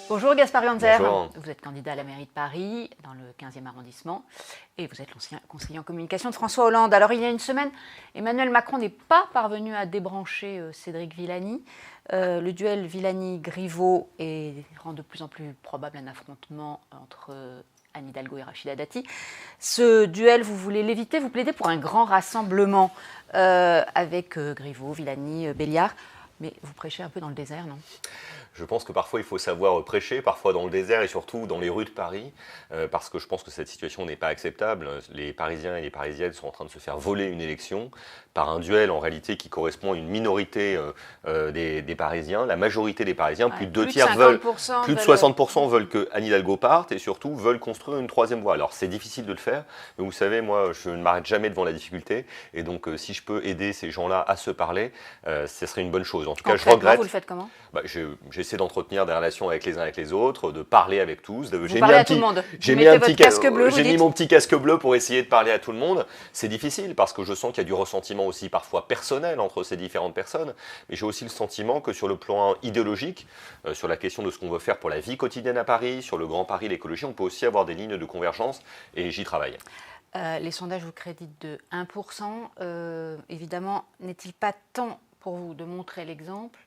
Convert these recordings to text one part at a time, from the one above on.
Bonjour Gaspard Ganzer, Bonjour. vous êtes candidat à la mairie de Paris, dans le 15e arrondissement, et vous êtes l'ancien conseiller en communication de François Hollande. Alors il y a une semaine, Emmanuel Macron n'est pas parvenu à débrancher Cédric Villani. Le duel Villani-Griveaux rend de plus en plus probable un affrontement entre Anne Hidalgo et Rachida Dati. Ce duel, vous voulez l'éviter, vous plaidez pour un grand rassemblement avec Griveaux, Villani, Béliard, mais vous prêchez un peu dans le désert, non ? Je pense que parfois il faut savoir prêcher, parfois dans le désert et surtout dans les rues de Paris, parce que je pense que cette situation n'est pas acceptable. Les Parisiens et les Parisiennes sont en train de se faire voler une élection par un duel en réalité qui correspond à une minorité des Parisiens. La majorité des Parisiens, plus de deux tiers veulent, plus de 60% veulent que Anne Hidalgo parte et surtout veulent construire une troisième voie. Alors c'est difficile de le faire, mais vous savez, moi je ne m'arrête jamais devant la difficulté et donc si je peux aider ces gens-là à se parler, ce serait une bonne chose. En tout cas, je regrette. Vous le faites comment ? J'essaie d'entretenir des relations avec les uns avec les autres, de parler avec tous. Vous parlez à tout le monde. J'ai mis mon petit casque bleu pour essayer de parler à tout le monde. C'est difficile parce que je sens qu'il y a du ressentiment aussi parfois personnel entre ces différentes personnes. Mais j'ai aussi le sentiment que sur le plan idéologique, sur la question de ce qu'on veut faire pour la vie quotidienne à Paris, sur le Grand Paris, l'écologie, on peut aussi avoir des lignes de convergence et j'y travaille. Les sondages vous créditent de 1%. Évidemment, n'est-il pas temps pour vous de montrer l'exemple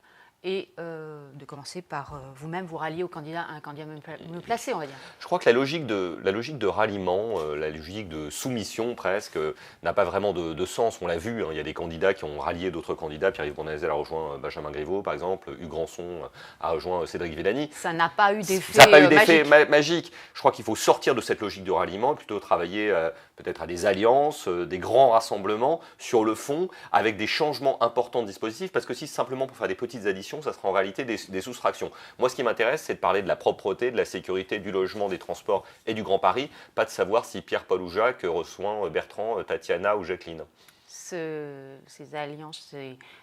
et de commencer par vous-même vous rallier à un candidat mieux placé, on va dire. Je crois que la logique de ralliement, la logique de soumission presque, n'a pas vraiment de sens. On l'a vu, hein, il y a des candidats qui ont rallié d'autres candidats. Pierre-Yves Bournazel a rejoint Benjamin Griveaux, par exemple. Hugues Rançon a rejoint Cédric Villani. Ça n'a pas eu d'effet magique. Je crois qu'il faut sortir de cette logique de ralliement et plutôt travailler peut-être à des alliances, des grands rassemblements sur le fond, avec des changements importants de dispositifs, parce que si c'est simplement pour faire des petites additions, ça sera en réalité des soustractions. Moi, ce qui m'intéresse, c'est de parler de la propreté, de la sécurité, du logement, des transports et du Grand Paris, pas de savoir si Pierre, Paul ou Jacques reçoit Bertrand, Tatiana ou Jacqueline. Ces alliances,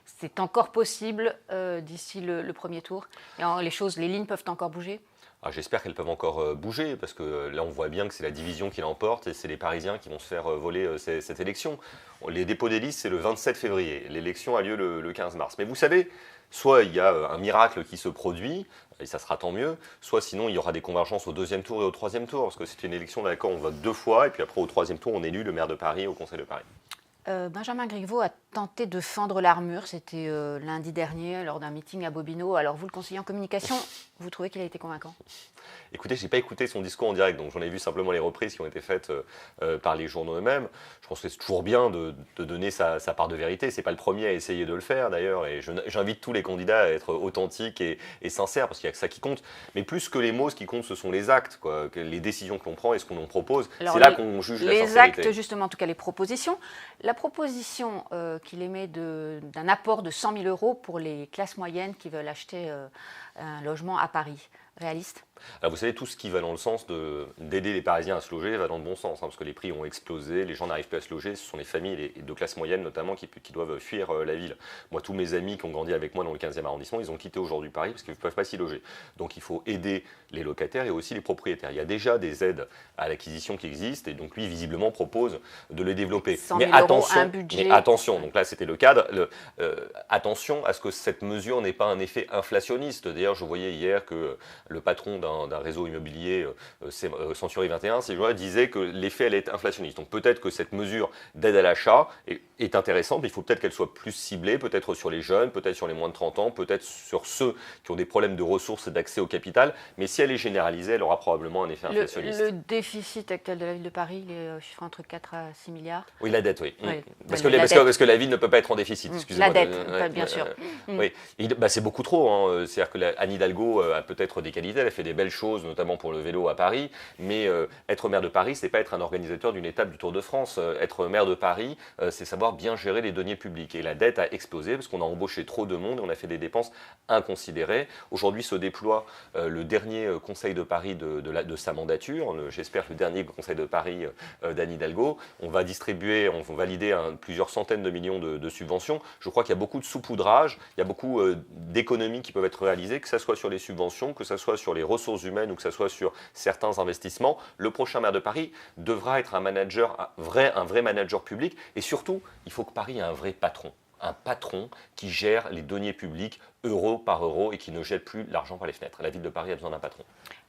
c'est encore possible d'ici le premier tour. Et les lignes peuvent encore bouger. J'espère qu'elles peuvent encore bouger, parce que là on voit bien que c'est la division qui l'emporte et c'est les Parisiens qui vont se faire voler cette élection. Les dépôts des listes, c'est le 27 février. L'élection a lieu le 15 mars. Mais vous savez, soit il y a un miracle qui se produit, et ça sera tant mieux, soit sinon il y aura des convergences au deuxième tour et au troisième tour, parce que c'est une élection dans laquelle on vote 2 fois, et puis après au troisième tour on élit le maire de Paris au Conseil de Paris. Benjamin Griveaux a tenté de fendre l'armure, c'était lundi dernier lors d'un meeting à Bobino. Alors vous, le conseiller en communication, vous trouvez qu'il a été convaincant ? Écoutez, je n'ai pas écouté son discours en direct, donc j'en ai vu simplement les reprises qui ont été faites par les journaux eux-mêmes. Je pense que c'est toujours bien de donner sa part de vérité. Ce n'est pas le premier à essayer de le faire d'ailleurs, et j'invite tous les candidats à être authentiques et sincères, parce qu'il n'y a que ça qui compte. Mais plus que les mots, ce qui compte, ce sont les actes, quoi. Les décisions que l'on prend et ce qu'on en propose. C'est là qu'on juge la sincérité. Les actes, justement, en tout cas les propositions. La proposition qu'il émet d'un apport de 100 000 € pour les classes moyennes qui veulent acheter un logement à Paris, réaliste ? Alors vous savez, tout ce qui va dans le sens d'aider les Parisiens à se loger va dans le bon sens, hein, parce que les prix ont explosé, les gens n'arrivent plus à se loger, ce sont les familles de classe moyenne notamment qui doivent fuir la ville. Moi, tous mes amis qui ont grandi avec moi dans le 15e arrondissement, ils ont quitté aujourd'hui Paris parce qu'ils ne peuvent pas s'y loger. Donc il faut aider les locataires et aussi les propriétaires. Il y a déjà des aides à l'acquisition qui existent, et donc lui, visiblement, propose de les développer. 100 000 €, un budget. Mais attention, donc là c'était le cadre, attention à ce que cette mesure n'ait pas un effet inflationniste. D'ailleurs, je voyais hier que le patron d'un réseau immobilier, Century 21, ces gens-là disaient que l'effet allait être inflationniste. Donc peut-être que cette mesure d'aide à l'achat est intéressante, mais il faut peut-être qu'elle soit plus ciblée, peut-être sur les jeunes, peut-être sur les moins de 30 ans, peut-être sur ceux qui ont des problèmes de ressources et d'accès au capital. Mais si elle est généralisée, elle aura probablement un effet inflationniste. Le déficit actuel de la ville de Paris, il est chiffré entre 4 à 6 milliards. Oui, la dette, oui. Oui. Parce que la ville ne peut pas être en déficit, excusez-moi. La dette, bien sûr. Oui, c'est beaucoup trop. Hein. C'est-à-dire que Anne Hidalgo a peut-être des qualités, elle a fait des belles choses, notamment pour le vélo à Paris, mais être maire de Paris, c'est pas être un organisateur d'une étape du Tour de France. Être maire de Paris, c'est savoir bien gérer les deniers publics. Et la dette a explosé parce qu'on a embauché trop de monde et on a fait des dépenses inconsidérées. Aujourd'hui se déploie le dernier Conseil de Paris de sa mandature, j'espère le dernier Conseil de Paris d'Anne Hidalgo. On va valider plusieurs centaines de millions de subventions. Je crois qu'il y a beaucoup de saupoudrage, il y a beaucoup d'économies qui peuvent être réalisées, que ce soit sur les subventions, que ce soit sur les ressources humaines ou que ce soit sur certains investissements. Le prochain maire de Paris devra être un vrai manager public, et surtout, il faut que Paris ait un vrai patron. un patron qui gère les deniers publics euro par euro et qui ne jette plus l'argent par les fenêtres. La ville de Paris a besoin d'un patron.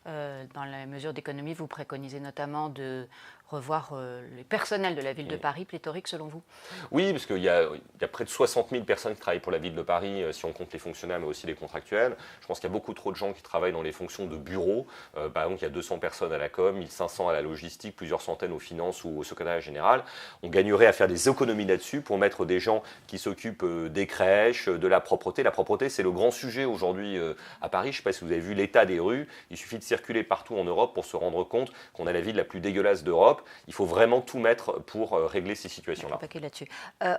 Dans la mesure d'économie, vous préconisez notamment de revoir les personnels de la ville de Paris, pléthorique selon vous? Oui, parce qu'il y a près de 60 000 personnes qui travaillent pour la ville de Paris, si on compte les fonctionnaires, mais aussi les contractuels. Je pense qu'il y a beaucoup trop de gens qui travaillent dans les fonctions de bureau. Par exemple, il y a 200 personnes à la com, 1500 à la logistique, plusieurs centaines aux finances ou au secrétariat général. On gagnerait à faire des économies là-dessus pour mettre des gens qui s'occupent des crèches, de la propreté. La propreté, c'est le grand sujet aujourd'hui à Paris. Je ne sais pas si vous avez vu l'état des rues. Il suffit de circuler partout en Europe pour se rendre compte qu'on a la ville la plus dégueulasse d'Europe. Il faut vraiment tout mettre pour régler ces situations-là. Là-dessus.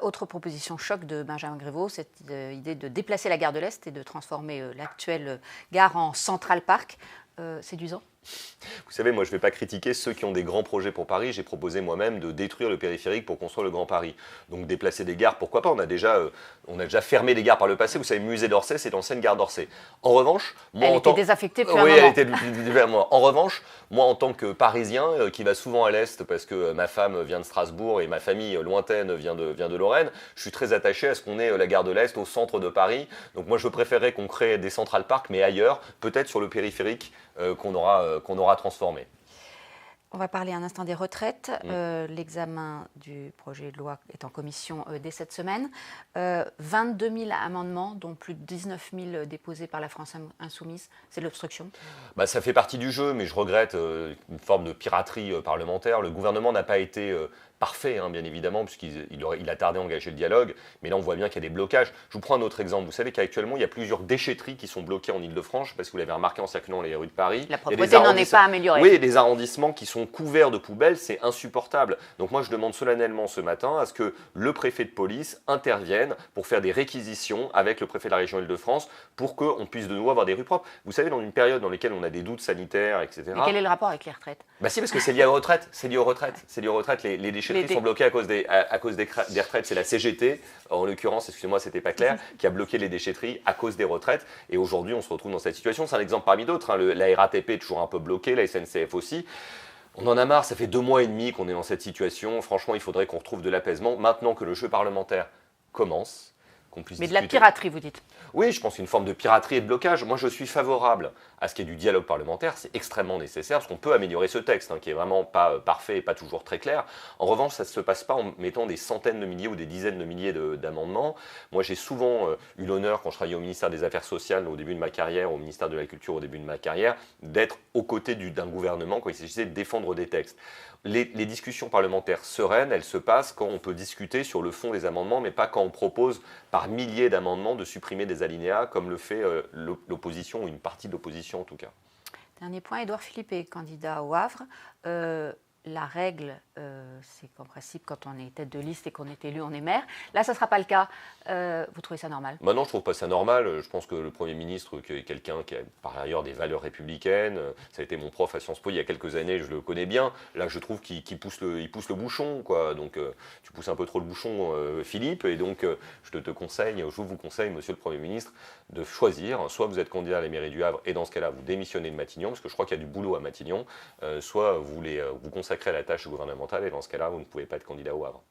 Autre proposition choc de Benjamin Griveaux, cette idée de déplacer la gare de l'Est et de transformer l'actuelle gare en Central Park. Séduisant? Vous savez, moi je ne vais pas critiquer ceux qui ont des grands projets pour Paris. J'ai proposé moi-même de détruire le périphérique pour construire le Grand Paris. Donc déplacer des gares, pourquoi pas? On a déjà fermé des gares par le passé. Vous savez, le musée d'Orsay, c'est l'ancienne gare d'Orsay. En revanche, moi, elle était désaffectée depuis un oui, moment. elle était depuis un mois. En revanche, moi en tant que Parisien qui va souvent à l'Est parce que ma femme vient de Strasbourg et ma famille lointaine vient de Lorraine, je suis très attaché à ce qu'on ait la gare de l'Est au centre de Paris. Donc moi je préférerais qu'on crée des Central Park, mais ailleurs, peut-être sur le périphérique qu'on aura transformé. On va parler un instant des retraites. L'examen du projet de loi est en commission dès cette semaine. 22 000 amendements, dont plus de 19 000 déposés par la France Insoumise. C'est de l'obstruction? Ça fait partie du jeu, mais je regrette une forme de piraterie parlementaire. Le gouvernement n'a pas été parfait, bien évidemment, puisqu'il a tardé à engager le dialogue. Mais là, on voit bien qu'il y a des blocages. Je vous prends un autre exemple. Vous savez qu'actuellement, il y a plusieurs déchetteries qui sont bloquées en Ile-de-France. Je ne sais pas si vous l'avez remarqué en circulant les rues de Paris. La propreté n'en est pas améliorée. Oui, des arrondissements qui sont couverts de poubelles, c'est insupportable. Donc moi, je demande solennellement ce matin à ce que le préfet de police intervienne pour faire des réquisitions avec le préfet de la région Ile-de-France pour qu'on puisse de nouveau avoir des rues propres. Vous savez, dans une période dans laquelle on a des doutes sanitaires, etc. Mais quel est le rapport avec les retraites? Si, parce que c'est lié aux retraites. C'est lié aux retraites. C'est lié aux retraites. Les déchetteries sont bloquées à cause des retraites. C'est la CGT, en l'occurrence, excusez-moi, c'était pas clair, qui a bloqué les déchetteries à cause des retraites. Et aujourd'hui, on se retrouve dans cette situation. C'est un exemple parmi d'autres. La RATP est toujours un peu bloquée, la SNCF aussi. On en a marre, ça fait 2 mois et demi qu'on est dans cette situation. Franchement, il faudrait qu'on retrouve de l'apaisement. Maintenant que le jeu parlementaire commence, qu'on puisse discuter. Mais de la piraterie, vous dites? Oui, je pense qu'une forme de piraterie et de blocage. Moi, je suis favorable à ce qu'il y ait du dialogue parlementaire. C'est extrêmement nécessaire parce qu'on peut améliorer ce texte, qui est vraiment pas parfait et pas toujours très clair. En revanche, ça ne se passe pas en mettant des centaines de milliers ou des dizaines de milliers d'amendements. Moi, j'ai souvent eu l'honneur, quand je travaillais au ministère des Affaires sociales au début de ma carrière, au ministère de la Culture au début de ma carrière, d'être aux côtés d'un gouvernement quand il s'agissait de défendre des textes. Les discussions parlementaires sereines, elles se passent quand on peut discuter sur le fond des amendements, mais pas quand on propose par milliers d'amendements de supprimer des alinéas, comme le fait l'opposition, ou une partie de l'opposition en tout cas. Dernier point, Édouard Philippe est candidat au Havre. La règle, c'est qu'en principe, quand on est tête de liste et qu'on est élu, on est maire. Là, ça ne sera pas le cas. Vous trouvez ça normal? Non, je ne trouve pas ça normal. Je pense que le Premier ministre, qui est quelqu'un qui a par ailleurs des valeurs républicaines, ça a été mon prof à Sciences Po il y a quelques années, je le connais bien. Là, je trouve qu'il pousse le bouchon, quoi. Donc, tu pousses un peu trop le bouchon, Philippe. Et donc, je vous conseille, monsieur le Premier ministre, de choisir. Soit vous êtes candidat à la mairie du Havre, et dans ce cas-là, vous démissionnez de Matignon, parce que je crois qu'il y a du boulot à Matignon. Soit vous consacrez à la tâche gouvernementale, et dans ce cas-là, vous ne pouvez pas être candidat au Havre.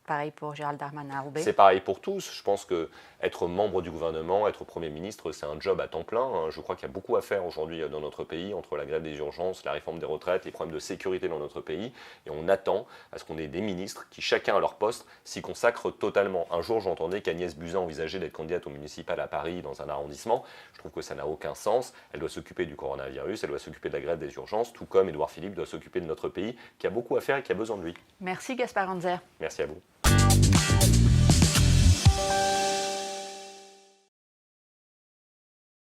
Pareil pour Gérald Darmanin à Roubaix. C'est pareil pour tous. Je pense qu'être membre du gouvernement, être Premier ministre, c'est un job à temps plein. Je crois qu'il y a beaucoup à faire aujourd'hui dans notre pays, entre la grève des urgences, la réforme des retraites, les problèmes de sécurité dans notre pays. Et on attend à ce qu'on ait des ministres qui, chacun à leur poste, s'y consacrent totalement. Un jour, j'entendais qu'Agnès Buzyn envisageait d'être candidate au municipal à Paris dans un arrondissement. Je trouve que ça n'a aucun sens. Elle doit s'occuper du coronavirus, elle doit s'occuper de la grève des urgences, tout comme Édouard Philippe doit s'occuper de notre pays, qui a beaucoup à faire et qui a besoin de lui. Merci Gaspard Ganzer. Merci à vous.